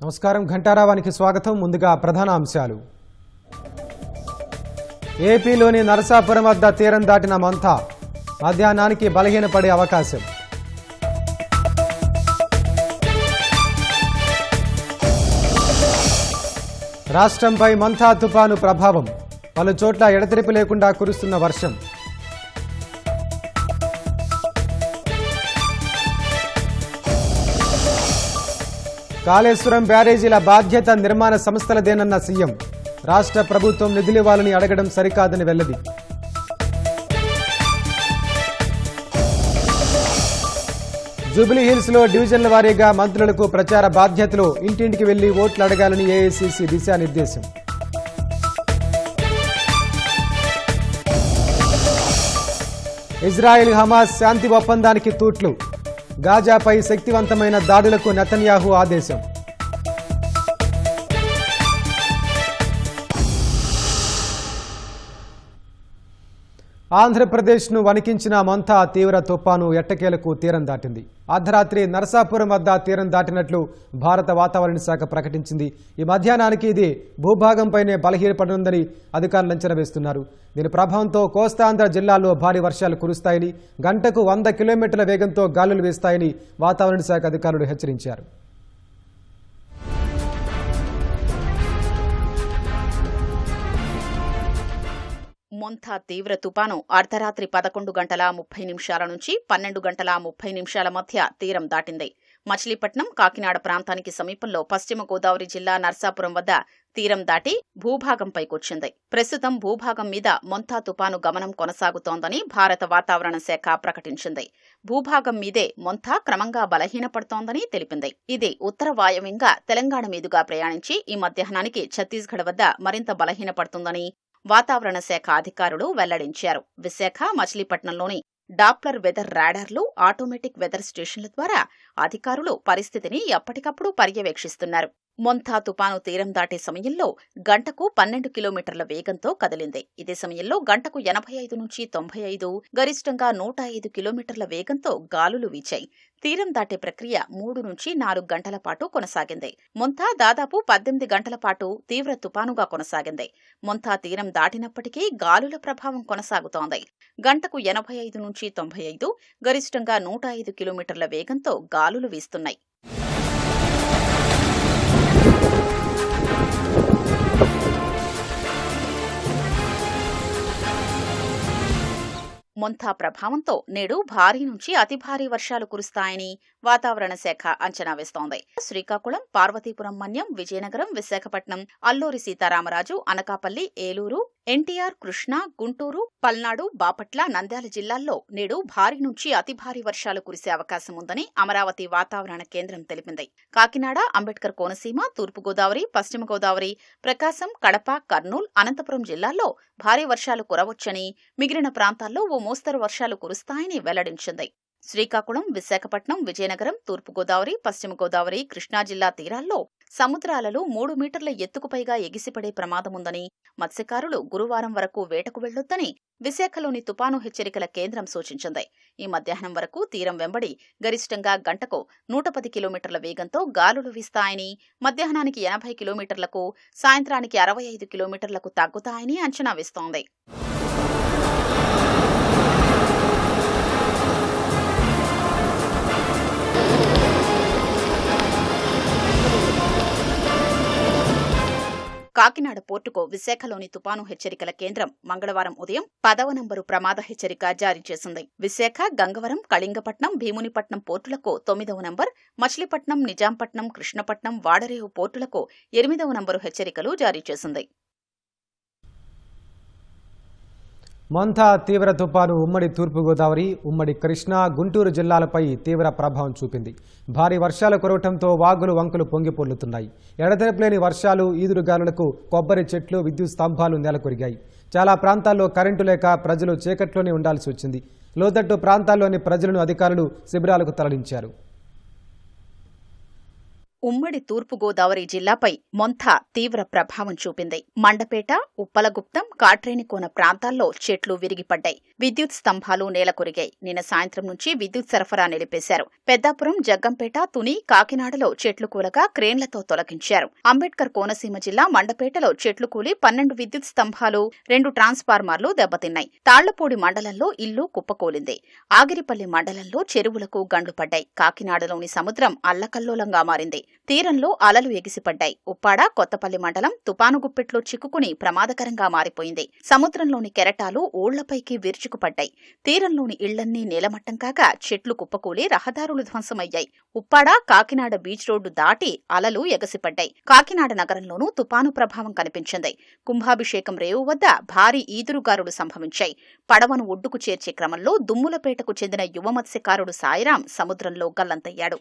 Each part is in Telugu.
నమస్కారం ఘంటారావానికి స్వాగతం. ముందుగా ప్రధాన అంశాలు. ఏపీలోని నరసాపురం వద్ద తీరం దాటిన మంతా మధ్యాహ్నానికి బలహీనపడే అవకాశం. రాష్ట్రంపై మంతా తుపాను ప్రభావం. పలు చోట్ల ఎడతెరిపి లేకుండా కురుస్తున్న వర్షం. కాళేశ్వరం బ్యారేజీల బాధ్యత నిర్మాణ సంస్థలదేనన్న సీఎం. రాష్ట్ర ప్రభుత్వం నిధులివ్వాలని అడగడం సరికాదని వెల్లడి. జూబ్లీహిల్స్ లో డివిజన్ల వారీగా మంత్రులకు ప్రచార బాధ్యతలు. ఇంటింటికి వెళ్లి ఓట్లు అడగాలని ఏఐసీసీ దిశానిర్దేశం. ఇజ్రాయెల్ హమాస్ శాంతి ఒప్పందానికి తూట్లు. గాజాపై శక్తివంతమైన దాడులకు నెతన్యాహు ఆదేశం. ఆంధ్రప్రదేశ్ను వణికించిన మంతా తీవ్ర తుపాను ఎట్టకేలకు తీరం దాటింది. అర్ధరాత్రి నరసాపురం వద్ద తీరం దాటినట్లు భారత వాతావరణ శాఖ ప్రకటించింది. ఈ మధ్యాహ్నానికి ఇది భూభాగంపైనే బలహీనపడనుందని అధికారులు అంచనా వేస్తున్నారు. దీని ప్రభావంతో కోస్తాంధ్ర జిల్లాల్లో భారీ వర్షాలు కురుస్తాయని, గంటకు 100 కిలోమీటర్ల వేగంతో గాలులు వీస్తాయని వాతావరణ శాఖ అధికారులు హెచ్చరించారు. మొంతా తీవ్ర తుపాను అర్ధరాత్రి 11 గంటల 30 నిమిషాల నుంచి 12 గంటల 30 నిమిషాల మధ్య తీరం దాటింది. మచిలీపట్నం, కాకినాడ ప్రాంతానికి సమీపంలో పశ్చిమ గోదావరి జిల్లా నర్సాపురం వద్ద తీరం దాటి భూభాగంపైకొచ్చింది. ప్రస్తుతం భూభాగం మీద మొంతా తుపాను గమనం కొనసాగుతోందని భారత వాతావరణ శాఖ ప్రకటించింది. భూభాగం మీదే మొంతా క్రమంగా బలహీనపడుతోందని తెలిపింది. ఇది ఉత్తర వాయవ్యంగా తెలంగాణ మీదుగా ప్రయాణించి ఈ మధ్యాహ్నానికి ఛత్తీస్గఢ్ వద్ద మరింత బలహీనపడుతుందని వాతావరణ శాఖ అధికారులు వెల్లడించారు. విశాఖ, మచిలీపట్నంలోని డాప్లర్ వెదర్ రాడార్లు, ఆటోమేటిక్ వెదర్ స్టేషన్ల ద్వారా అధికారులు పరిస్థితిని ఎప్పటికప్పుడు పర్యవేక్షిస్తున్నారు. మొంతా తుపాను తీరం దాటే సమయంలో గంటకు 12 కిలోమీటర్ల వేగంతో కదిలింది. ఇదే సమయంలో గంటకు 85 నుంచి 95, గరిష్టంగా 105 కిలోమీటర్ల వేగంతో గాలులు వీచాయి. తీరం దాటే ప్రక్రియ 3 నుంచి 4 గంటల పాటు కొనసాగింది. మొంతా దాదాపు 18 గంటల పాటు తీవ్ర తుపానుగా కొనసాగింది. మొంతా తీరం దాటినప్పటికీ గాలుల ప్రభావం కొనసాగుతోంది. గంటకు 85 నుంచి 95, గరిష్టంగా 105 కిలోమీటర్ల వేగంతో గాలులు వీస్తున్నాయి. మొంతా ప్రభావంతో నేడు భారీ నుంచి అతి భారీ వర్షాలు కురుస్తాయని వాతావరణ శాఖ అంచనా వేస్తోంది. శ్రీకాకుళం, పార్వతీపురం మన్యం, విజయనగరం, విశాఖపట్నం, అల్లూరి సీతారామరాజు, అనకాపల్లి, ఏలూరు, ఎన్టీఆర్, కృష్ణా, గుంటూరు, పల్నాడు, బాపట్ల, నంద్యాల జిల్లాల్లో నేడు భారీ నుంచి అతి భారీ వర్షాలు కురిసే అవకాశం ఉందని అమరావతి వాతావరణ కేంద్రం తెలిపింది. కాకినాడ, అంబేద్కర్ కోనసీమ, తూర్పుగోదావరి, పశ్చిమ గోదావరి, ప్రకాశం, కడప, కర్నూలు, అనంతపురం జిల్లాల్లో భారీ వర్షాలు కురవొచ్చని, మిగిలిన ప్రాంతాల్లో ఓ మోస్తరు వర్షాలు కురుస్తాయని వెల్లడించింది. శ్రీకాకుళం, విశాఖపట్నం, విజయనగరం, తూర్పుగోదావరి, పశ్చిమ గోదావరి, కృష్ణా జిల్లా తీరాల్లో సముద్రాలలో 3 మీటర్ల ఎత్తుకు పైగా ఎగిసిపడే ప్రమాదముందని, మత్స్యకారులు గురువారం వరకు వేటకు వెళ్లొద్దని విశాఖలోని తుపాను హెచ్చరికల కేంద్రం సూచించింది. ఈ మధ్యాహ్నం వరకు తీరం వెంబడి గరిష్టంగా గంటకు 110 కిలోమీటర్ల వేగంతో గాలులు వీస్తాయని, మధ్యాహ్నానికి 80 కిలోమీటర్లకు, సాయంత్రానికి 65 కిలోమీటర్లకు తగ్గుతాయని అంచనా వేస్తోంది. కాకినాడ పోర్టుకు విశాఖలోని తుపాను హెచ్చరికల కేంద్రం మంగళవారం ఉదయం 10వ నంబరు ప్రమాద హెచ్చరిక జారీ చేసింది. విశాఖ, గంగవరం, కళింగపట్నం, భీమునిపట్నం పోర్టులకు 9వ నంబర్, మచిలీపట్నం, నిజాంపట్నం, కృష్ణపట్నం, వాడరేవు పోర్టులకు 8వ నంబరు హెచ్చరికలు జారీ చేసింది. మంతా తీవ్ర తుపాను ఉమ్మడి తూర్పుగోదావరి, ఉమ్మడి కృష్ణా, గుంటూరు జిల్లాలపై తీవ్ర ప్రభావం చూపింది. భారీ వర్షాలు కురవటంతో వాగులు, వంకలు పొంగిపొర్లుతున్నాయి. ఎడతెరపులేని వర్షాలు, ఈదురుగాలులకు కొబ్బరి చెట్లు, విద్యుత్ స్తంభాలు నేలకొరిగాయి. చాలా ప్రాంతాల్లో కరెంటు లేక ప్రజలు చీకట్లోనే ఉండాల్సి వచ్చింది. లోతట్టు ప్రాంతాల్లోని ప్రజలను అధికారులు శిబిరాలకు తరలించారు. ఉమ్మడి తూర్పుగోదావరి జిల్లాపై మొంథా తీవ్ర ప్రభావం చూపింది. మండపేట, ఉప్పలగుప్తం, కాట్రేనికోన ప్రాంతాల్లో చెట్లు విరిగిపడ్డాయి. విద్యుత్ స్తంభాలు నేలకొరిగాయి. నిన్న సాయంత్రం నుంచి విద్యుత్ సరఫరా నిలిపేశారు. పెద్దాపురం, జగ్గంపేట, తుని, కాకినాడలో చెట్లు కూలగా క్రేన్లతో తొలగించారు. అంబేద్కర్ కోనసీమ జిల్లా మండపేటలో చెట్లు కూలి 12 విద్యుత్ స్తంభాలు, 2 ట్రాన్స్ఫార్మర్లు దెబ్బతిన్నాయి. తాళ్లపూడి మండలంలో ఇల్లు కుప్పకూలింది. ఆగిరిపల్లి మండలంలో చెరువులకు గండ్లు పడ్డాయి. కాకినాడలోని సముద్రం అల్లకల్లోలంగా మారింది. తీరంలో అలలు ఎగిసిపడ్డాయి. ఉప్పాడ, కొత్తపల్లి మండలం తుపాను గుప్పెట్లో చిక్కుకుని ప్రమాదకరంగా మారిపోయింది. సముద్రంలోని కెరటాలు ఊళ్లపైకి విరుచుకుపడ్డాయి. తీరంలోని ఇళ్లన్నీ నేలమట్టం కాగా చెట్లు కుప్పకూలి రహదారులు ధ్వంసమయ్యాయి. ఉప్పాడ, కాకినాడ బీచ్ రోడ్డు దాటి అలలు ఎగసిపడ్డాయి. కాకినాడ నగరంలోనూ తుపాను ప్రభావం కనిపించింది. కుంభాభిషేకం రేవు వద్ద భారీ ఈదురుగాలులు సంభవించాయి. పడవను ఒడ్డుకు చేర్చే క్రమంలో దుమ్ములపేటకు చెందిన యువ మత్స్యకారుడు సాయిరాం సముద్రంలో గల్లంతయ్యాడు.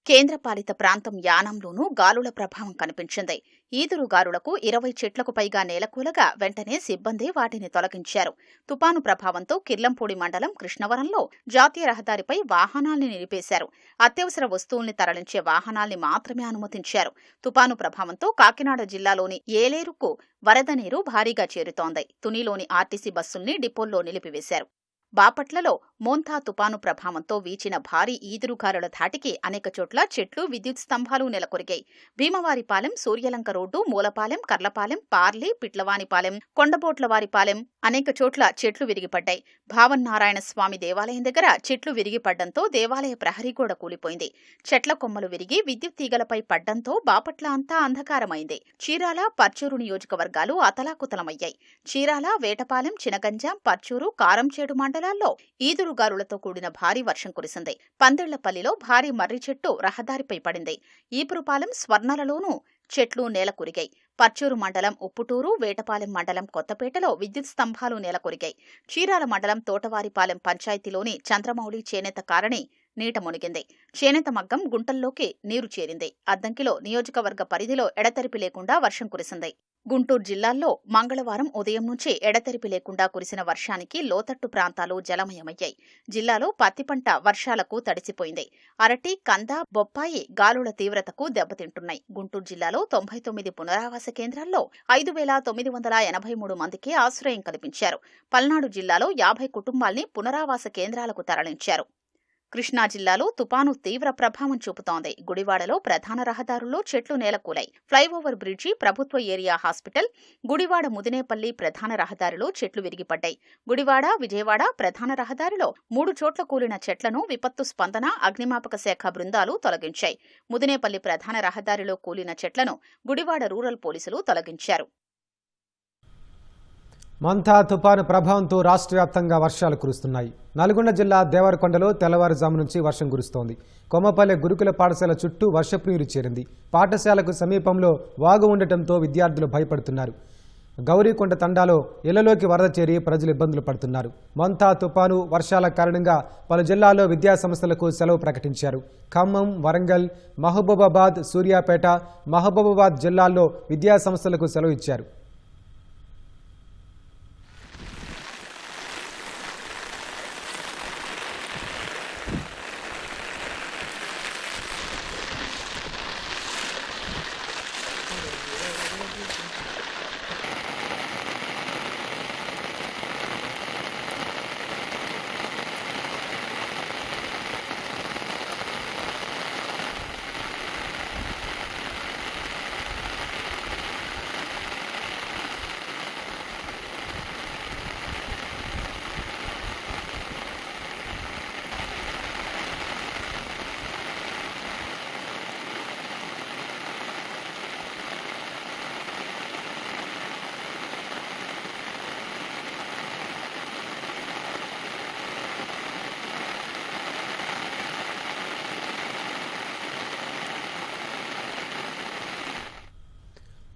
కేంద్రపాలిత ప్రాంతం యానంలోనూ గాలుల ప్రభావం కనిపించింది. ఈదురుగాలులకు 20 చెట్లకు పైగా నేలకూలగా వెంటనే సిబ్బంది వాటిని తొలగించారు. తుపాను ప్రభావంతో కిర్లంపూడి మండలం కృష్ణవరంలో జాతీయ రహదారిపై వాహనాల్ని నిలిపేశారు. అత్యవసర వస్తువుల్ని తరలించే వాహనాల్ని మాత్రమే అనుమతించారు. తుపాను ప్రభావంతో కాకినాడ జిల్లాలోని ఏలేరుకు వరద నీరు భారీగా చేరుతోంది. తునిలోని ఆర్టీసీ బస్సుల్ని డిపోల్లో నిలిపివేశారు. బాపట్లలో మోంథా తుపాను ప్రభావంతో వీచిన భారీ ఈదురుగాలుల ధాటికి అనేక చోట్ల చెట్లు, విద్యుత్ స్తంభాలు నెలకొరిగాయి. భీమవారిపాలెం, సూర్యలంక రోడ్డు, మూలపాలెం, కర్లపాలెం, పార్లీ, పిట్లవానిపాలెం, కొండబోట్లవారిపాలెం అనేక చోట్ల చెట్లు విరిగిపడ్డాయి. భావన్నారాయణ స్వామి దేవాలయం దగ్గర చెట్లు విరిగిపడ్డంతో దేవాలయ ప్రహరీ గోడ కూలిపోయింది. చెట్ల కొమ్మలు విరిగి విద్యుత్ తీగలపై పడ్డంతో బాపట్ల అంతా అంధకారమైంది. చీరాల, పర్చూరు నియోజకవర్గాలు అతలాకుతలమయ్యాయి. చీరాల, వేటపాలెం, చినగంజాం, పర్చూరు, కారంచేడు మండలాల్లో ఈదురుగాలులతో కూడిన భారీ వర్షం కురిసింది. పందిళ్లపల్లిలో భారీ మర్రి చెట్టు రహదారిపై పడింది. ఈపురుపాలెం, స్వర్ణలలోనూ చెట్లు నేలకొరిగాయి. పర్చూరు మండలం ఉప్పుటూరు, వేటపాలెం మండలం కొత్తపేటలో విద్యుత్ స్తంభాలు నేలకొరిగాయి. చీరాల మండలం తోటవారిపాలెం పంచాయతీలోని చంద్రమౌళి చేనేత కారణి నీట మునిగింది. చేనేత మగ్గం గుంటల్లోకి నీరు చేరింది. అద్దంకిలో నియోజకవర్గ పరిధిలో ఎడతెరిపి లేకుండా వర్షం కురిసింది. గుంటూరు జిల్లాల్లో మంగళవారం ఉదయం నుంచి ఎడతెరిపి లేకుండా కురిసిన వర్షానికి లోతట్టు ప్రాంతాలు జలమయమయ్యాయి. జిల్లాలో పత్తి పంట వర్షాలకు తడిసిపోయింది. అరటి, కంద, బొప్పాయి గాలుల తీవ్రతకు దెబ్బతింటున్నాయి. గుంటూరు జిల్లాలో 99 పునరావాస కేంద్రాల్లో 5,983 మందికి ఆశ్రయం కల్పించారు. పల్నాడు జిల్లాలో 50 కుటుంబాల్ని పునరావాస కేంద్రాలకు తరలించారు. కృష్ణా జిల్లాలో తుపాను తీవ్ర ప్రభావం చూపుతోంది. గుడివాడలో ప్రధాన రహదారుల్లో చెట్లు నేలకూలాయి. ఫ్లైఓవర్ బ్రిడ్జి, ప్రభుత్వ ఏరియా హాస్పిటల్, గుడివాడ ముదినేపల్లి ప్రధాన రహదారిలో చెట్లు విరిగిపడ్డాయి. గుడివాడ, విజయవాడ ప్రధాన రహదారిలో 3 చోట్ల కూలిన చెట్లను విపత్తు స్పందన, అగ్నిమాపక శాఖ బృందాలు తొలగించాయి. ముదినేపల్లి ప్రధాన రహదారిలో కూలిన చెట్లను గుడివాడ రూరల్ పోలీసులు తొలగించారు. మంథా తుపాను ప్రభావంతో రాష్ట్ర వ్యాప్తంగా వర్షాలు కురుస్తున్నాయి. నల్గొండ జిల్లా దేవరకొండలో తెల్లవారుజాము నుంచి వర్షం కురుస్తోంది. కొమ్మపల్లె గురుకుల పాఠశాల చుట్టూ వర్షపు నీరు చేరింది. పాఠశాలకు సమీపంలో వాగు ఉండటంతో విద్యార్థులు భయపడుతున్నారు. గౌరీకొండ తండాలో ఇళ్లలోకి వరద చేరి ప్రజలు ఇబ్బందులు పడుతున్నారు. మంథా తుపాను వర్షాల కారణంగా పలు జిల్లాల్లో విద్యాసంస్థలకు సెలవు ప్రకటించారు. ఖమ్మం, వరంగల్, మహబూబాబాద్, సూర్యాపేట, మహబూబాబాద్ జిల్లాల్లో విద్యాసంస్థలకు సెలవు ఇచ్చారు.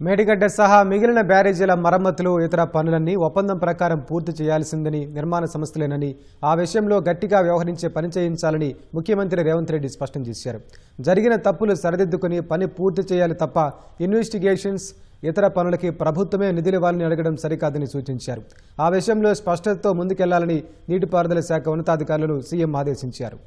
మేడిగడ్డ సహా మిగిలిన బ్యారేజీల మరమ్మతులు, ఇతర పనులన్నీ ఒప్పందం ప్రకారం పూర్తి చేయాల్సిందని నిర్మాణ సంస్థలేనని, ఆ విషయంలో గట్టిగా వ్యవహరించే పని చేయించాలని ముఖ్యమంత్రి రేవంత్ రెడ్డి స్పష్టం చేశారు. జరిగిన తప్పులు సరిదిద్దుకుని పని పూర్తి చేయాలి తప్ప ఇన్వెస్టిగేషన్స్, ఇతర పనులకి ప్రభుత్వమే నిధులివ్వాలని అడగడం సరికాదని సూచించారు. ఆ విషయంలో స్పష్టతతో ముందుకెళ్లాలని నీటిపారుదల శాఖ ఉన్నతాధికారులను సీఎం ఆదేశించారు.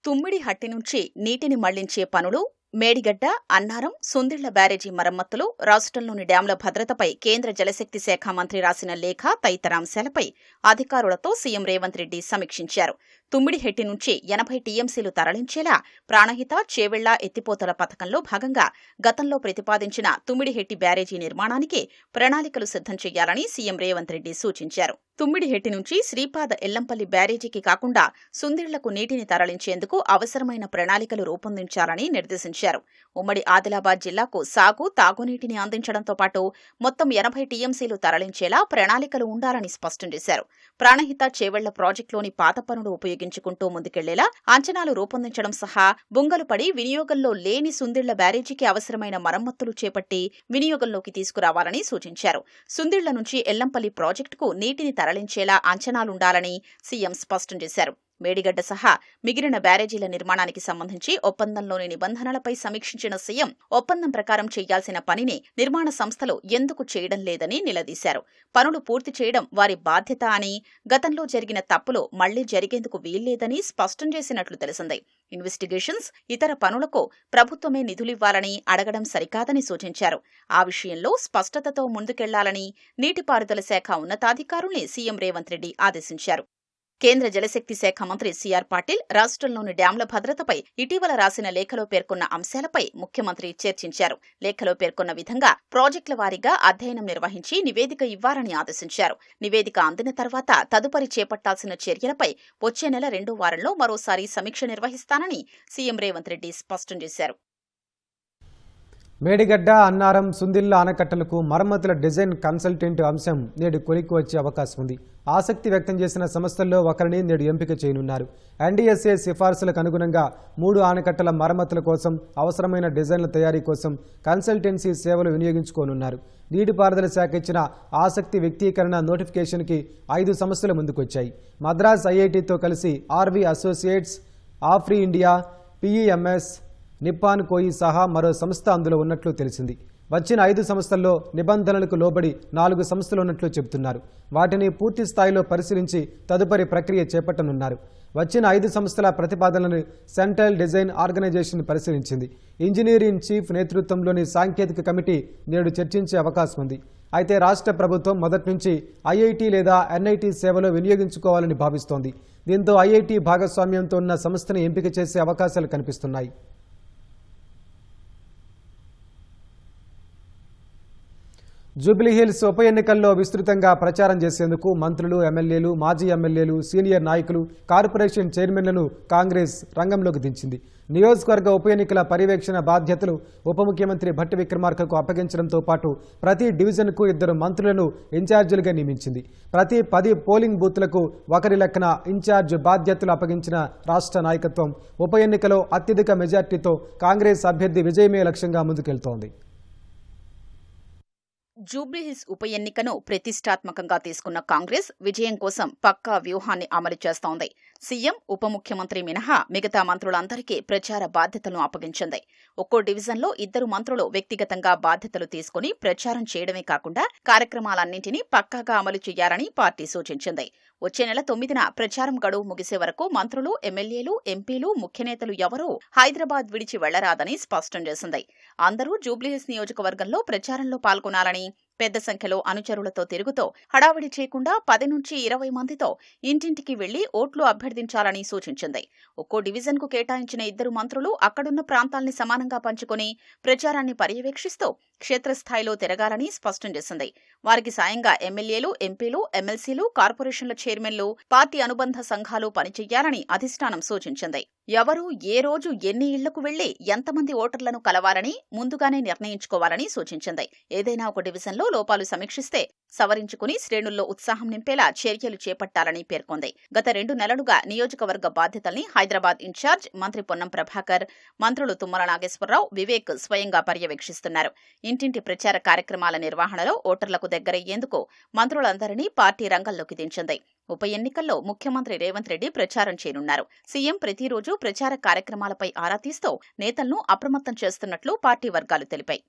తుమ్మిడిహట్టి నుంచి నీటిని మళ్లించే పనులు, మేడిగడ్డ, అన్నారం, సుందిళ్ల బ్యారేజీ మరమ్మతులు, రాష్ట్రంలోని డ్యాంల భద్రతపై కేంద్ర జలశక్తి శాఖ మంత్రి రాసిన లేఖ తదితర అంశాలపై అధికారులతో సీఎం రేవంత్ రెడ్డి సమీక్షించారు. తుమ్మిడిహెట్టి నుంచి 80 టీఎంసీలు తరలించేలా ప్రాణహిత, చేవెళ్ల ఎత్తిపోతల పథకంలో భాగంగా గతంలో ప్రతిపాదించిన తుమ్మిడిహెట్టి బ్యారేజీ నిర్మాణానికి ప్రణాళికలు సిద్ధం చేయాలని సీఎం రేవంత్ రెడ్డి సూచించారు. తుమ్మిడిహెట్టి నుంచి శ్రీపాద ఎల్లంపల్లి బ్యారేజీకి కాకుండా సుందిళ్లకు నీటిని తరలించేందుకు అవసరమైన ప్రణాళికలు రూపొందించాలని నిర్దేశించారు. ఉమ్మడి ఆదిలాబాద్ జిల్లాకు సాగు, తాగునీటిని అందించడంతో పాటు మొత్తం 80 టీఎంసీలు తరలించేలా ప్రణాళికలు ఉండాలని స్పష్టం చేశారు. ప్రాణహిత, చేవెళ్ల ప్రాజెక్టులోని పాత పనులు ఉపయోగించుకుంటూ ముందుకెళ్లేలా అంచనాలు రూపొందించడం సహా బుంగలు పడి వినియోగంలో లేని సుందిళ్ల బ్యారేజీకి అవసరమైన మరమ్మతులు చేపట్టి వినియోగంలోకి తీసుకురావాలని సూచించారు. సుందిళ్ల నుంచి ఎల్లంపల్లి ప్రాజెక్టుకు నీటిని తరలించేలా అంచనాలుండాలని సీఎం స్పష్టం చేశారు. మేడిగడ్డ సహా మిగిలిన బ్యారేజీల నిర్మాణానికి సంబంధించి ఒప్పందంలోని నిబంధనలపై సమీక్షించిన సీఎం ఒప్పందం ప్రకారం చేయాల్సిన పనిని నిర్మాణ సంస్థలు ఎందుకు చేయడం లేదని నిలదీశారు. పనులు పూర్తి చేయడం వారి బాధ్యత అని, గతంలో జరిగిన తప్పులు మళ్లీ జరిగేందుకు వీల్లేదని స్పష్టం చేసినట్లు తెలిసింది. ఇన్వెస్టిగేషన్స్, ఇతర పనులకు ప్రభుత్వమే నిధులివ్వాలని అడగడం సరికాదని సూచించారు. ఆ విషయంలో స్పష్టతతో ముందుకెళ్లాలని నీటిపారుదల శాఖ ఉన్నతాధికారుల్ని సీఎం రేవంత్ రెడ్డి ఆదేశించారు. కేంద్ర జలశక్తి శాఖ మంత్రి సీఆర్ పాటిల్ రాష్ట్రంలోని డ్యాంల భద్రతపై ఇటీవల రాసిన లేఖలో పేర్కొన్న అంశాలపై ముఖ్యమంత్రి చర్చించారు. లేఖలో పేర్కొన్న విధంగా ప్రాజెక్టుల వారీగా అధ్యయనం నిర్వహించి నివేదిక ఇవ్వాలని ఆదేశించారు. నివేదిక అందిన తర్వాత తదుపరి చేపట్టాల్సిన చర్యలపై వచ్చే నెల 2వ వారంలో మరోసారి సమీక్ష నిర్వహిస్తానని సీఎం రేవంత్ రెడ్డి స్పష్టం చేశారు. మేడిగడ్డ, అన్నారం, సుందిళ్ల ఆనకట్టలకు మరమ్మతుల డిజైన్ కన్సల్టెంట్ అంశం నేడు కొలిక్కి వచ్చే అవకాశం ఉంది. ఆసక్తి వ్యక్తం చేసిన సంస్థల్లో ఒకరిని నేడు ఎంపిక చేయనున్నారు. ఎన్డీఎస్ఏ సిఫార్సులకు అనుగుణంగా 3 ఆనకట్టల మరమ్మతుల కోసం అవసరమైన డిజైన్ల తయారీ కోసం కన్సల్టెన్సీ సేవలు వినియోగించుకోనున్నారు. నీటిపారుదల శాఖ ఇచ్చిన ఆసక్తి వ్యక్తీకరణ నోటిఫికేషన్కి 5 సంస్థలు ముందుకొచ్చాయి. మద్రాస్ ఐఐటితో కలిసి ఆర్వి అసోసియేట్స్, ఆఫ్రీ ఇండియా, పిఈఎంఎస్, నిప్పాన్ కోయి సహా మరో సంస్థ అందులో ఉన్నట్లు తెలిసింది. వచ్చిన 5 సంస్థల్లో నిబంధనలకు లోబడి 4 సంస్థలు ఉన్నట్లు చెబుతున్నారు. వాటిని పూర్తి స్థాయిలో పరిశీలించి తదుపరి ప్రక్రియ చేపట్టనున్నారు. వచ్చిన 5 సంస్థల ప్రతిపాదనలను సెంట్రల్ డిజైన్ ఆర్గనైజేషన్ పరిశీలించింది. ఇంజనీర్ ఇన్ చీఫ్ నేతృత్వంలోని సాంకేతిక కమిటీ నేడు చర్చించే అవకాశం ఉంది. అయితే రాష్ట్ర ప్రభుత్వం మొదటి నుంచి ఐఐటి లేదా ఎన్ఐటి సేవలు వినియోగించుకోవాలని భావిస్తోంది. దీంతో ఐఐటి భాగస్వామ్యంతో ఉన్న సంస్థను ఎంపిక చేసే అవకాశాలు కనిపిస్తున్నాయి. జూబ్లీహిల్స్ ఉప ఎన్నికల్లో విస్తృతంగా ప్రచారం చేసేందుకు మంత్రులు, ఎమ్మెల్యేలు, మాజీ ఎమ్మెల్యేలు, సీనియర్ నాయకులు, కార్పొరేషన్ చైర్మన్లను కాంగ్రెస్ రంగంలోకి దించింది. నియోజకవర్గ ఉప ఎన్నికల పర్యవేక్షణ బాధ్యతలు ఉప ముఖ్యమంత్రి భట్టి విక్రమార్కకు అప్పగించడంతో పాటు ప్రతి డివిజన్కు 2 మంత్రులను ఇన్ఛార్జీలుగా నియమించింది. ప్రతి 10 పోలింగ్ బూత్లకు ఒకరి లెక్కన ఇన్ఛార్జ్ బాధ్యతలు అప్పగించిన రాష్ట్ర నాయకత్వం ఉప ఎన్నికలో అత్యధిక మెజార్టీతో కాంగ్రెస్ అభ్యర్థి విజయమే లక్ష్యంగా ముందుకెళ్తోంది. జూబ్లీహిల్స్ ఉప ఎన్నికను ప్రతిష్టాత్మకంగా తీసుకున్న కాంగ్రెస్ విజయం కోసం పక్కా వ్యూహాన్ని అమలు చేస్తోంది. సీఎం, ఉప ముఖ్యమంత్రి మినహా మిగతా మంత్రులందరికీ ప్రచార బాధ్యతలను అప్పగించింది. ఒక్కో డివిజన్లో 2 మంత్రులు వ్యక్తిగతంగా బాధ్యతలు తీసుకుని ప్రచారం చేయడమే కాకుండా కార్యక్రమాలన్నింటినీ పక్కాగా అమలు చేయాలని పార్టీ సూచించింది. వచ్చే నెల 9న ప్రచారం గడువు ముగిసే వరకు మంత్రులు, ఎమ్మెల్యేలు, ఎంపీలు, ముఖ్యనేతలు ఎవరూ హైదరాబాద్ విడిచి వెళ్లరాదని స్పష్టం చేసింది. అందరూ జూబ్లీహిల్స్ నియోజకవర్గంలో ప్రచారంలో పాల్గొనాలని, పెద్ద సంఖ్యలో అనుచరులతో తిరుగుతూ హడావిడి చేయకుండా 10 నుంచి 20 మందితో ఇంటింటికి వెళ్లి ఓట్లు అభ్యర్థించాలని సూచించింది. ఒక్కో డివిజన్కు కేటాయించిన 2 మంత్రులు అక్కడున్న ప్రాంతాల్ని సమానంగా పంచుకుని ప్రచారాన్ని పర్యవేక్షిస్తూ క్షేత్రస్థాయిలో తిరగాలని స్పష్టం చేసింది. వారికి సాయంగా ఎమ్మెల్యేలు, ఎంపీలు, ఎమ్మెల్సీలు, కార్పొరేషన్ల చైర్మన్లు, పార్టీ అనుబంధ సంఘాలు పనిచేయాలని అధిష్టానం సూచించింది. ఎవరు ఏ రోజు ఎన్ని ఇళ్లకు వెళ్లి ఎంతమంది ఓటర్లను కలవాలని ముందుగానే నిర్ణయించుకోవాలని సూచించింది. ఏదైనా ఒక డివిజన్లో లోపాలు సమీక్షిస్తే సవరించుకుని శ్రేణుల్లో ఉత్సాహం నింపేలా చర్యలు చేపట్టాలని పేర్కొంది. గత 2 నెలలుగా నియోజకవర్గ బాధ్యతల్ని హైదరాబాద్ ఇన్ఛార్జ్ మంత్రి పొన్నం ప్రభాకర్, మంత్రులు తుమ్మల నాగేశ్వరరావు, వివేక్ స్వయంగా పర్యవేక్షిస్తున్నారు. ఇంటింటి ప్రచార కార్యక్రమాల నిర్వహణలో ఓటర్లకు దగ్గరయ్యేందుకు మంత్రులందరినీ పార్టీ రంగంలోకి దించింది. ఉప ఎన్నికల్లో ముఖ్యమంత్రి రేవంత్ రెడ్డి ప్రచారం చేయనున్నారు. సీఎం ప్రతిరోజు ప్రచార కార్యక్రమాలపై ఆరా తీస్తూ నేతలను అప్రమత్తం చేస్తున్నట్లు పార్టీ వర్గాలు తెలిపాయి.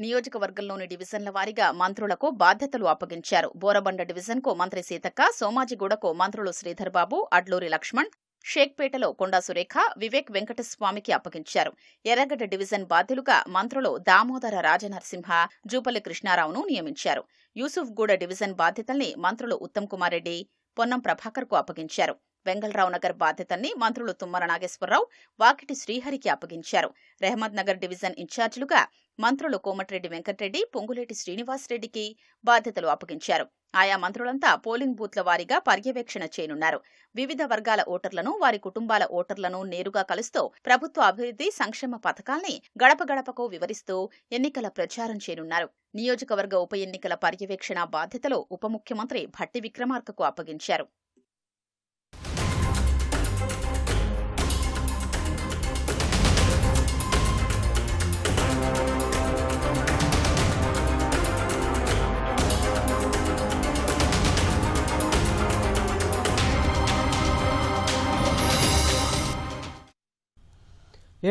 నియోజకవర్గంలోని డివిజన్ల వారీగా మంత్రులకు బాధ్యతలు అప్పగించారు. బోరబండ డివిజన్కు మంత్రి సీతక్క, సోమాజిగూడకు మంత్రులు శ్రీధర్ బాబు, అడ్లూరి లక్ష్మణ్, షేక్పేటలో కొండా సురేఖ, వివేక్ వెంకటస్వామికి అప్పగించారు. ఎర్రగడ్డ డివిజన్ బాధ్యులుగా మంత్రులు దామోదర రాజనరసింహ, జూపల్లి కృష్ణారావును నియమించారు. యూసుఫ్గూడ డివిజన్ బాధ్యతల్ని మంత్రులు ఉత్తమ్ కుమార్ రెడ్డి, పొన్నం ప్రభాకర్కు అప్పగించారు. వెంగళరావు నగర్ బాధ్యతల్ని మంత్రులు తుమ్మల నాగేశ్వరరావు, వాకిటి శ్రీహరికి అప్పగించారు. రెహమద్ నగర్ డివిజన్ ఇన్ఛార్జీలుగా మంత్రులు కోమటిరెడ్డి వెంకటరెడ్డి, పొంగులేటి శ్రీనివాసరెడ్డికి బాధ్యతలు అప్పగించారు. ఆయా మంత్రులంతా పోలింగ్ బూత్ల వారీగా పర్యవేక్షణ చేయనున్నారు. వివిధ వర్గాల ఓటర్లను, వారి కుటుంబాల ఓటర్లను నేరుగా కలుస్తూ ప్రభుత్వ అభివృద్ధి సంక్షేమ పథకాల్ని గడప గడపకు వివరిస్తూ ఎన్నికల ప్రచారం చేయనున్నారు. నియోజకవర్గ ఉప ఎన్నికల పర్యవేక్షణ బాధ్యతలు ఉప ముఖ్యమంత్రి భట్టి విక్రమార్కకు అప్పగించారు.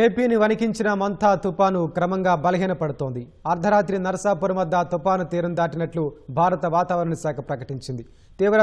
ఏపీని వణికించిన మంతా తుపాను క్రమంగా బలహీనపడుతోంది. అర్ధరాత్రి నరసాపురం వద్ద తుపాను తీరం దాటినట్లు భారత వాతావరణ శాఖ ప్రకటించింది. తీవ్ర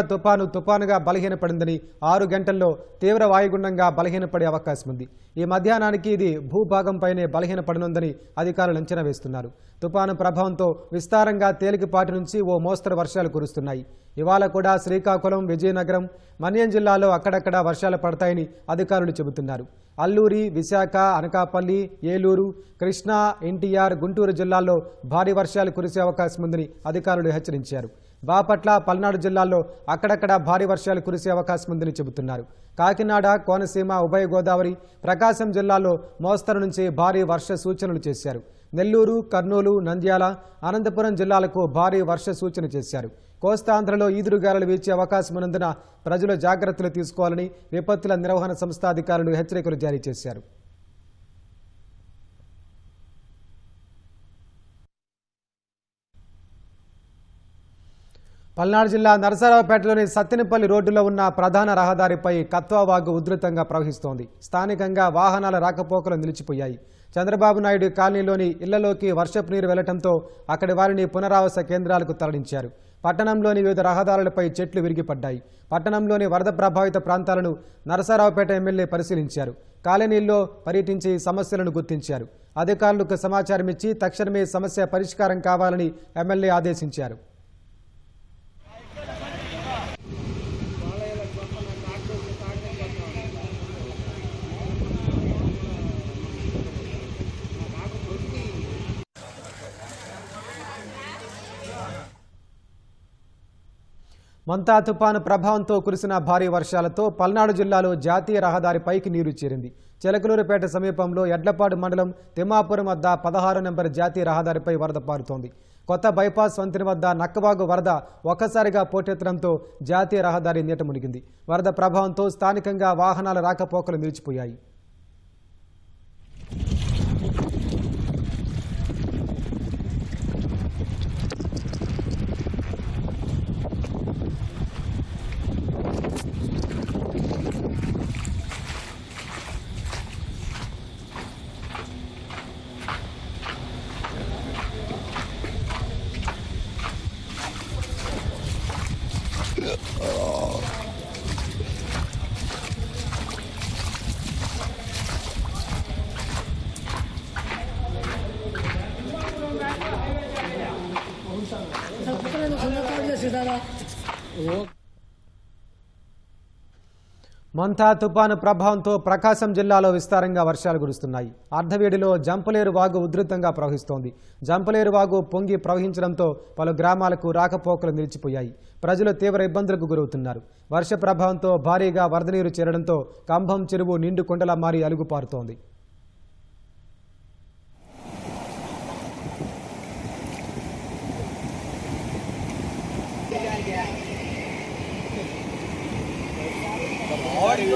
తుపానుగా బలహీనపడిందని 6 గంటల్లో తీవ్ర వాయుగుండంగా బలహీనపడే అవకాశం ఉంది. ఈ మధ్యాహ్నానికి ఇది భూభాగంపైనే బలహీనపడనుందని అధికారులు అంచనా వేస్తున్నారు. తుపాను ప్రభావంతో విస్తారంగా తేలికపాటి నుంచి ఓ మోస్తరు వర్షాలు కురుస్తున్నాయి. ఇవాళ కూడా శ్రీకాకుళం, విజయనగరం, మన్యం జిల్లాలో అక్కడక్కడా వర్షాలు పడతాయని అధికారులు చెబుతున్నారు. అల్లూరి, విశాఖ, అనకాపల్లి, ఏలూరు, కృష్ణా, ఎన్టీఆర్, గుంటూరు జిల్లాల్లో భారీ వర్షాలు కురిసే అవకాశం ఉందని అధికారులు హెచ్చరించారు. బాపట్ల, పల్నాడు జిల్లాల్లో అక్కడక్కడా భారీ వర్షాలు కురిసే అవకాశం ఉందని చెబుతున్నారు. కాకినాడ, కోనసీమ, ఉభయ గోదావరి, ప్రకాశం జిల్లాల్లో మోస్తరు నుంచి భారీ వర్ష సూచనలు చేశారు. నెల్లూరు, కర్నూలు, నంద్యాల, అనంతపురం జిల్లాలకు భారీ వర్ష సూచన చేశారు. కోస్తాంధ్రలో ఈదురుగాలులు వీచే అవకాశం ఉన్నందున ప్రజలు జాగ్రత్తలు తీసుకోవాలని విపత్తుల నిర్వహణ సంస్థ అధికారులు హెచ్చరికలు జారీ చేశారు. పల్నాడు జిల్లా నరసరావుపేటలోని సత్తెనపల్లి రోడ్డులో ఉన్న ప్రధాన రహదారిపై కత్వా వాగు ఉధృతంగా ప్రవహిస్తోంది. స్థానికంగా వాహనాల రాకపోకలు నిలిచిపోయాయి. చంద్రబాబు నాయుడు కాలనీలోని ఇళ్లలోకి వర్షపు నీరు వెళ్లడంతో అక్కడి వారిని పునరావాస కేంద్రాలకు తరలించారు. పట్టణంలోని వివిధ రహదారులపై చెట్లు విరిగిపడ్డాయి. పట్టణంలోని వరద ప్రభావిత ప్రాంతాలను నరసరావుపేట ఎమ్మెల్యే పరిశీలించారు. కాలనీల్లో పర్యటించి సమస్యలను గుర్తించారు. అధికారులకు సమాచారం ఇచ్చి తక్షణమే సమస్య పరిష్కారం కావాలని ఎమ్మెల్యే ఆదేశించారు. మంతా తుపాను ప్రభావంతో కురిసిన భారీ వర్షాలతో పల్నాడు జిల్లాలో జాతీయ రహదారిపైకి నీరు చేరింది. చిలకలూరుపేట సమీపంలో ఎడ్లపాడు మండలం తిమ్మాపురం వద్ద 16 నెంబర్ జాతీయ రహదారిపై వరద పారుతోంది. కొత్త బైపాస్ వంతెన వద్ద నక్కవాగు వరద ఒక్కసారిగా పోటెత్తడంతో జాతీయ రహదారి నీట మునిగింది. వరద ప్రభావంతో స్థానికంగా వాహనాల రాకపోకలు నిలిచిపోయాయి. మంతా తుపాను ప్రభావంతో ప్రకాశం జిల్లాలో విస్తారంగా వర్షాలు కురుస్తున్నాయి. అర్ధవేడిలో జంపలేరు వాగు ఉధృతంగా ప్రవహిస్తోంది. జంపలేరు వాగు పొంగి ప్రవహించడంతో పలు గ్రామాలకు రాకపోకలు నిలిచిపోయాయి. ప్రజలు తీవ్ర ఇబ్బందులకు గురవుతున్నారు. వర్ష ప్రభావంతో భారీగా వరద నీరు చేరడంతో కంభం చెరువు నిండు కొండలా మారి అలుగుపారుతోంది.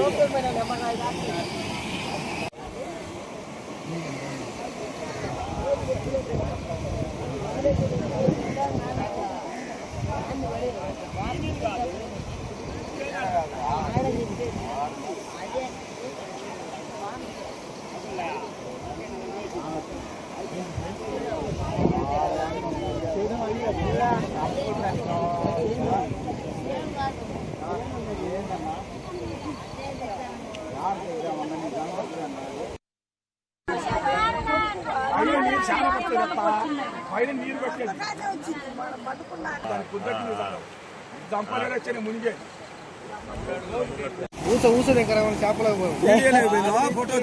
ఊస దగ్గర చేపలు ఫోటో ఊస దగ్గర చేపలు ఫోటో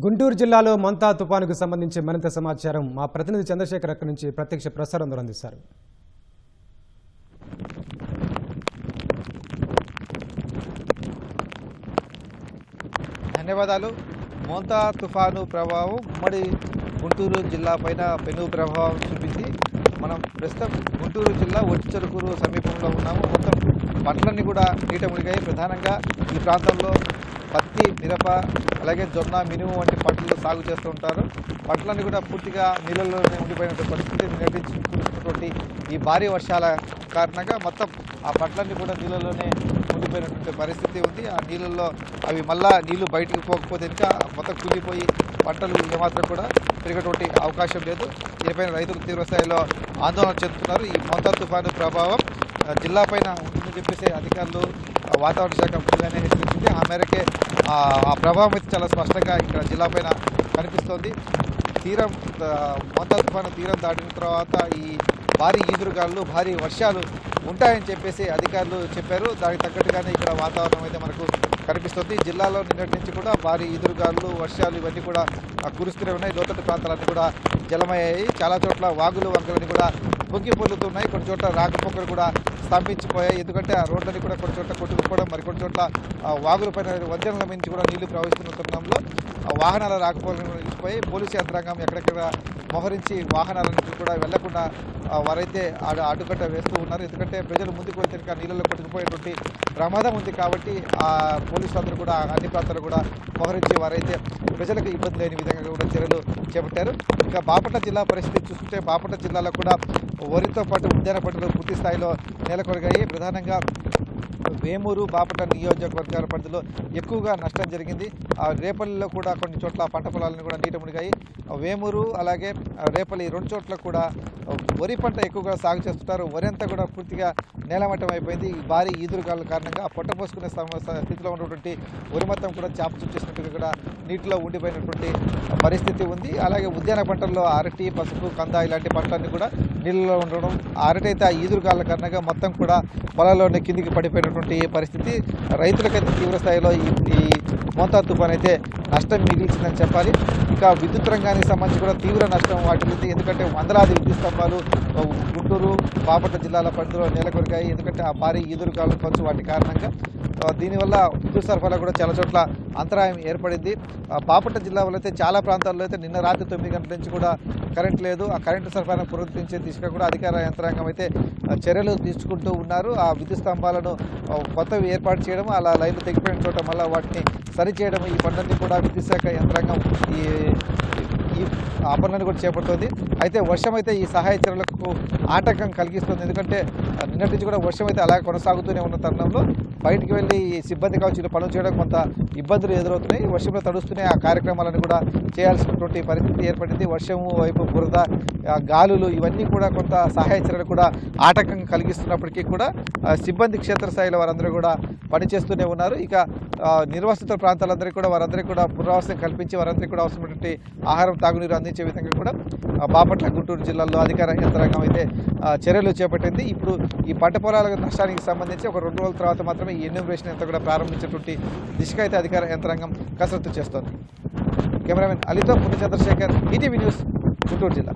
గుంటూరు జిల్లాలో మంతా తుపానుకు సంబంధించి మరింత సమాచారం మా ప్రతినిధి చంద్రశేఖర్ అక్కడి నుంచి ప్రత్యక్ష ప్రసారం అందిస్తారు. ధన్యవాదాలు. మోంతా తుఫాను ప్రభావం ఉమ్మడి గుంటూరు జిల్లా పైన పెను ప్రభావం చూపింది. మనం ప్రస్తుతం గుంటూరు జిల్లా ఒట్టిచెరుకూరు సమీపంలో ఉన్నాము. మొత్తం పంటలన్నీ కూడా నీట మునిగాయి. ప్రధానంగా ఈ ప్రాంతంలో పత్తి, మిరప, అలాగే జొన్న, మినుము వంటి పంటలు సాగు చేస్తూ ఉంటారు. పంటలన్నీ కూడా పూర్తిగా నీళ్ళలోనే ఉండిపోయినటువంటి పరిస్థితి. నేటించుకుంటున్నటువంటి ఈ భారీ వర్షాల కారణంగా మొత్తం ఆ పంటలన్నీ కూడా నీళ్ళలోనే ఉండిపోయినటువంటి పరిస్థితి ఉంది. ఆ నీళ్ళల్లో అవి మళ్ళా నీళ్లు బయటకు పోకపోతే ఇంకా మొత్తం కూలిపోయి పంటలు ఏమాత్రం కూడా పెరిగేటువంటి అవకాశం లేదు. దీనిపైన రైతులు తీవ్ర స్థాయిలో ఆందోళన చెందుతున్నారు. ఈ మోంతా తుఫాను ప్రభావం జిల్లా పైన ఉంటుందని చెప్పేసి అధికారులు వాతావరణ శాఖ ముందుగానే హెచ్చరించింది. ఆ మేరకే ఆ ప్రభావం అయితే చాలా స్పష్టంగా ఇక్కడ జిల్లా పైన కనిపిస్తోంది. తీరం మోంతా తుఫాను తీరం దాటిన తర్వాత ఈ భారీ ఈదురుగాలు, భారీ వర్షాలు ఉంటాయని చెప్పేసి అధికారులు చెప్పారు. దానికి తగ్గట్టుగానే ఇక్కడ వాతావరణం అయితే మనకు కనిపిస్తుంది. జిల్లాలో నిన్నటి నుంచి కూడా భారీ ఈదురుగాలు, వర్షాలు ఇవన్నీ కూడా కురుస్తూనే ఉన్నాయి. లోతట్టు ప్రాంతాలన్నీ కూడా జలమయ్యాయి. చాలా చోట్ల వాగులు, వంకలన్నీ కూడా పొంగి పొల్లుతున్నాయి. కొన్ని చోట్ల రాకపోకలు కూడా స్తంభించిపోయాయి. ఎందుకంటే ఆ రోడ్లని కూడా కొన్ని చోట్ల కొట్టుకుపోవడం, మరికొన్ని చోట్ల వాగుల పైన వంతెనల మించి కూడా నీళ్లు ప్రవహిస్తున్న తరుణంలో వాహనాల రాకపోకలు నిలిచిపోయి పోలీసు యంత్రాంగం ఎక్కడెక్కడ మోహరించి వాహనాలన్నింటినీ కూడా వెళ్లకుండా వారైతే అడ్డుకట్ట వేస్తూ ఉన్నారు. ఎందుకంటే ప్రజలు ముందుకు వచ్చి నీళ్ళలో కొట్టుకుపోయేటువంటి ప్రమాదం ఉంది కాబట్టి ఆ పోలీసులందరూ కూడా అన్ని ప్రాంతాలు కూడా మోహరించి వారైతే ప్రజలకు ఇబ్బంది లేని విధంగా కూడా చర్యలు చేపట్టారు. ఇంకా బాపట్ల జిల్లా పరిస్థితి చూస్తుంటే బాపట్ల జిల్లాలో కూడా వరితో పాటు ఉద్యాన పంటలు పూర్తి స్థాయిలో నెలకొరిగాయి. ప్రధానంగా వేమూరు బాపట్ల నియోజకవర్గాల పరిధిలో ఎక్కువగా నష్టం జరిగింది. రేపల్లిలో కూడా కొన్ని చోట్ల పంట పొలాలను కూడా నీట మునిగాయి. వేమూరు అలాగే రేపల్లి రెండు చోట్ల కూడా వరి పంట ఎక్కువగా సాగు చేస్తుంటారు. వరి అంతా కూడా పూర్తిగా నేలమట్టం అయిపోయింది. ఈ భారీ ఈదురుగాల కారణంగా పొట్ట పోసుకునే స్థితిలో ఉన్నటువంటి వరి మొత్తం కూడా చేప చుట్టేసినట్టుగా కూడా నీటిలో ఉండిపోయినటువంటి పరిస్థితి ఉంది. అలాగే ఉద్యాన పంటల్లో అరటి, పసుపు, కంద ఇలాంటి పంటలన్నీ కూడా నీళ్ళలో ఉండడం, అరటి అయితే ఆ ఈదురుగాల కారణంగా మొత్తం కూడా పొలాల్లోనే కిందికి పడిపోయినటువంటి పరిస్థితి. రైతులకైతే తీవ్ర స్థాయిలో ఈ మోంతా తుఫాన్ అయితే నష్టం మిగిల్చిందని చెప్పాలి. ఇంకా విద్యుత్ రంగానికి సంబంధించి కూడా తీవ్ర నష్టం వాటిల్లింది. ఎందుకంటే వందలాది విద్యుత్ స్తంభాలు గుంటూరు బాపట్ల జిల్లాల పరిధిలో నెలకొరిగాయి. ఎందుకంటే ఆ భారీ ఈదురుగాలు కావచ్చు వాటి కారణంగా దీనివల్ల విద్యుత్ సరఫరా కూడా చాలా చోట్ల అంతరాయం ఏర్పడింది. బాపట్ల జిల్లాలో అయితే చాలా ప్రాంతాల్లో అయితే నిన్న రాత్రి 9 గంటల నుంచి కూడా కరెంట్ లేదు. ఆ కరెంటు సరఫరాను పునరుద్ధరించే దిశగా కూడా అధికార యంత్రాంగం అయితే చర్యలు తీసుకుంటూ ఉన్నారు. ఆ విద్యుత్ స్తంభాలను కొత్తవి ఏర్పాటు చేయడం, అలా లైన్లు తెగిపోయిన చోట మళ్ళీ వాటిని సరిచేయడం, ఈ పనులన్నీ కూడా విద్యుత్ శాఖ యంత్రాంగం ఈ ఆ పనులను కూడా చేపడుతోంది. అయితే వర్షం అయితే ఈ సహాయ చర్యలకు ఆటంకం కలిగిస్తుంది. ఎందుకంటే నిన్నటి నుంచి కూడా వర్షం అయితే అలా కొనసాగుతూనే ఉన్న తరుణంలో బయటికి వెళ్ళి సిబ్బంది కావచ్చు పనులు చేయడం కొంత ఇబ్బందులు ఎదురవుతున్నాయి. వర్షంలో తడుస్తూనే ఆ కార్యక్రమాలను కూడా చేయాల్సినటువంటి పరిస్థితి ఏర్పడింది. వర్షము వైపు బురద, గాలులు ఇవన్నీ కూడా కొంత సహాయ చర్యలు కూడా ఆటంకం కలిగిస్తున్నప్పటికీ కూడా సిబ్బంది క్షేత్రస్థాయిలో వారందరూ కూడా పనిచేస్తూనే ఉన్నారు. ఇక నిర్వసిత ప్రాంతాలందరికీ కూడా వారందరికీ కూడా పునరావాసం కల్పించి వారందరికీ కూడా అవసరమైనటువంటి ఆహారం, తాగునీరు అందించే విధంగా కూడా బాపట్ల, గుంటూరు జిల్లాల్లో అధికార యంత్రాంగం అయితే చర్యలు చేపట్టింది. ఇప్పుడు ఈ పంట పొలాల నష్టానికి సంబంధించి ఒక 2 రోజుల తర్వాత మాత్రమే ఈ ఎన్యూమరేషన్ అంతా కూడా ప్రారంభించేటువంటి దిశగా అయితే అధికార యంత్రాంగం కసరత్తు చేస్తోంది. కెమెరామెన్ అలీతో పుణ్య చంద్రశేఖర్, ఈటీవీ న్యూస్, గుంటూరు జిల్లా.